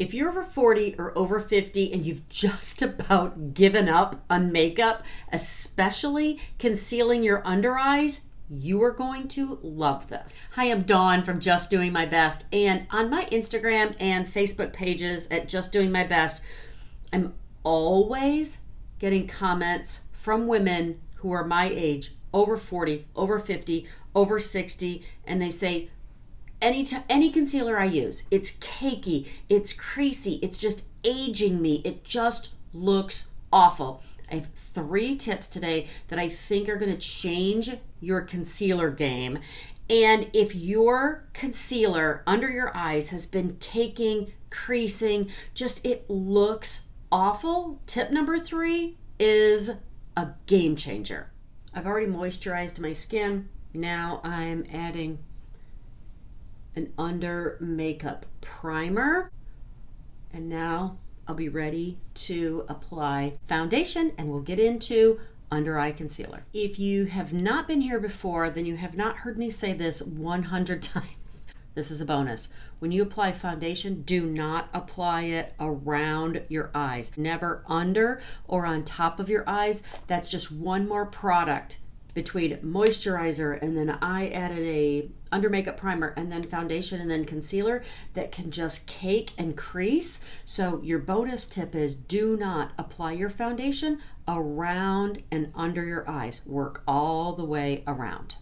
If you're over 40 or over 50 and you've just about given up on makeup, especially concealing your under eyes, you are going to love this. Hi, I'm Dawn from Just Doing My Best, and on my Instagram and Facebook pages at Just Doing My Best, I'm always getting comments from women who are my age, over 40, over 50, over 60, and they say, any concealer I use, it's cakey, it's creasy, it's just aging me, it just looks awful. I have 3 tips today that I think are going to change your concealer game. And if your concealer under your eyes has been caking, creasing, just it looks awful, tip number 3 is a game changer. I've already moisturized my skin. Now I'm adding an under makeup primer. And now I'll be ready to apply foundation, and we'll get into under eye concealer. If you have not been here before, then you have not heard me say this 100 times. This is a bonus. When you apply foundation, do not apply it around your eyes. Never under or on top of your eyes. That's just one more product between moisturizer, and then I added a under makeup primer, and then foundation, and then concealer that can just cake and crease. So your bonus tip is do not apply your foundation around and under your eyes. Work all the way around.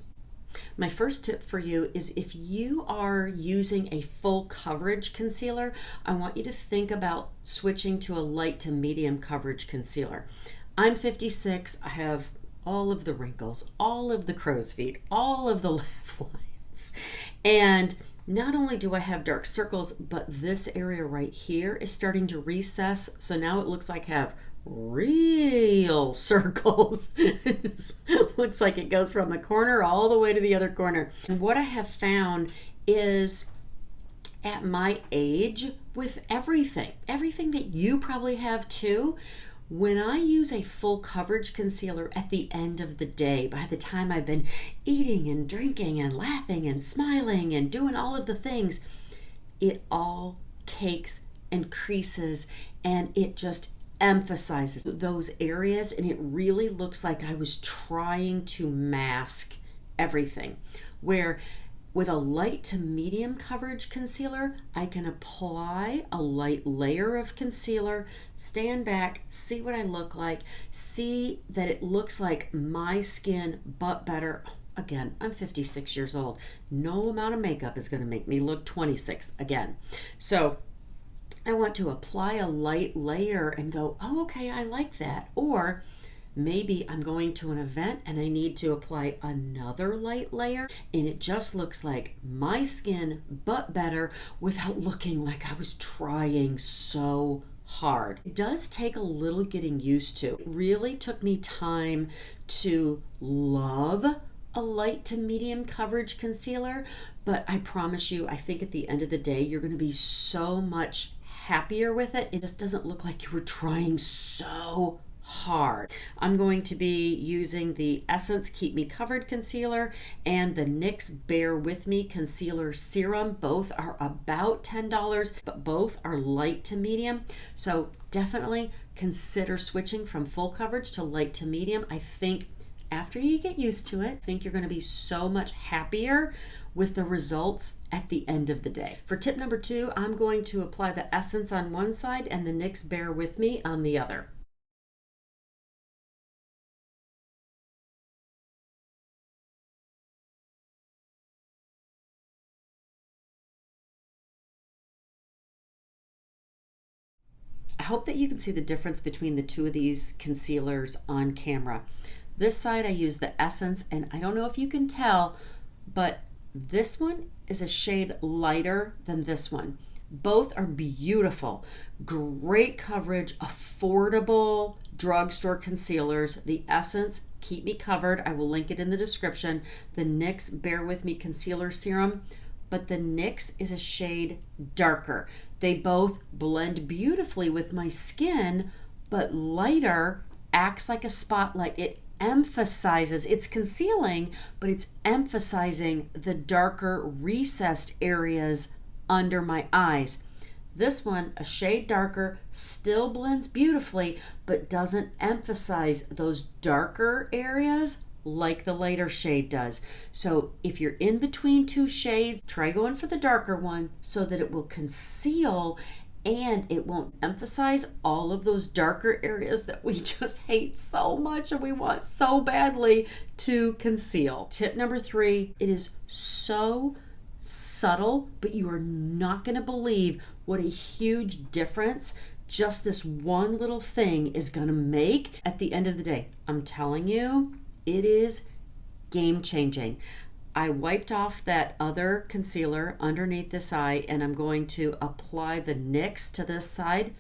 My first tip for you is if you are using a full coverage concealer, I want you to think about switching to a light to medium coverage concealer. I'm 56. I have all of the wrinkles, all of the crow's feet, all of the laugh lines. And not only do I have dark circles, but this area right here is starting to recess. So now it looks like I have real circles. It looks like it goes from the corner all the way to the other corner. And what I have found is at my age, with everything that you probably have too, when I use a full coverage concealer at the end of the day, by the time I've been eating and drinking and laughing and smiling and doing all of the things, it all cakes and creases, and it just emphasizes those areas, and it really looks like I was trying to mask everything. Where with a light to medium coverage concealer, I can apply a light layer of concealer, stand back, see what I look like, see that it looks like my skin, but better. Again, I'm 56 years old. No amount of makeup is going to make me look 26 again. So I want to apply a light layer and go, oh, okay, I like that. Or maybe I'm going to an event and I need to apply another light layer, and it just looks like my skin, but better, without looking like I was trying so hard. It does take a little getting used to. It really took me time to love a light to medium coverage concealer, but I promise you, I think at the end of the day, you're going to be so much happier with it. It just doesn't look like you were trying so hard. I'm going to be using the Essence Keep Me Covered Concealer and the NYX Bear With Me Concealer Serum. Both are about $10, but both are light to medium. So definitely consider switching from full coverage to light to medium. I think after you get used to it, I think you're going to be so much happier with the results at the end of the day. For tip number 2, I'm going to apply the Essence on one side and the NYX Bear With Me on the other. I hope that you can see the difference between the two of these concealers on camera. This side I use the Essence, and I don't know if you can tell, but this one is a shade lighter than this one. Both are beautiful, great coverage, affordable drugstore concealers. The Essence Keep Me Covered, I will link it in the description. The NYX Bear With Me Concealer Serum, but the NYX is a shade darker. They both blend beautifully with my skin, but lighter acts like a spotlight. It emphasizes, it's concealing, but it's emphasizing the darker recessed areas under my eyes. This one, a shade darker, still blends beautifully, but doesn't emphasize those darker areas like the lighter shade does. So if you're in between two shades, try going for the darker one so that it will conceal and it won't emphasize all of those darker areas that we just hate so much and we want so badly to conceal. Tip number 3, it is so subtle, but you are not going to believe what a huge difference just this one little thing is going to make at the end of the day. I'm telling you, it is game changing. I wiped off that other concealer underneath this eye and I'm going to apply the NYX to this side.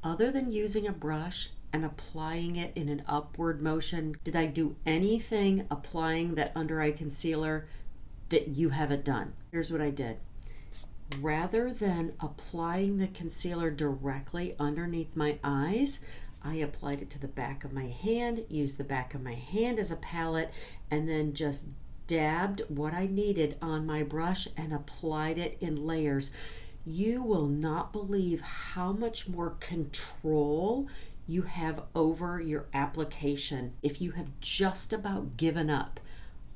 Other than using a brush and applying it in an upward motion, did I do anything applying that under eye concealer that you haven't done? Here's what I did. Rather than applying the concealer directly underneath my eyes, I applied it to the back of my hand, used the back of my hand as a palette, and then just dabbed what I needed on my brush and applied it in layers. You will not believe how much more control you have over your application if you have just about given up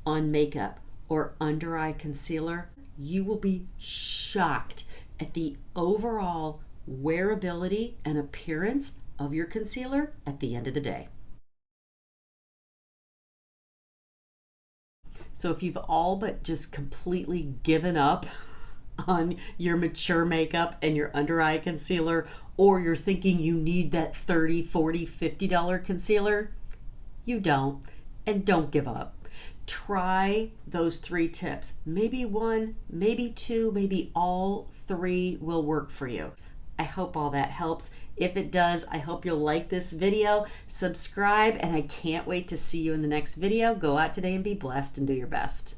on makeup or under eye concealer. You will be shocked at the overall wearability and appearance of your concealer at the end of the day. So if you've all but just completely given up on your mature makeup and your under eye concealer, or you're thinking you need that $30, $40, $50 concealer, you don't. And don't give up. Try those 3 tips. Maybe 1, maybe 2, maybe all 3 will work for you. I hope all that helps. If it does, I hope you'll like this video, subscribe, and I can't wait to see you in the next video. Go out today and be blessed and do your best.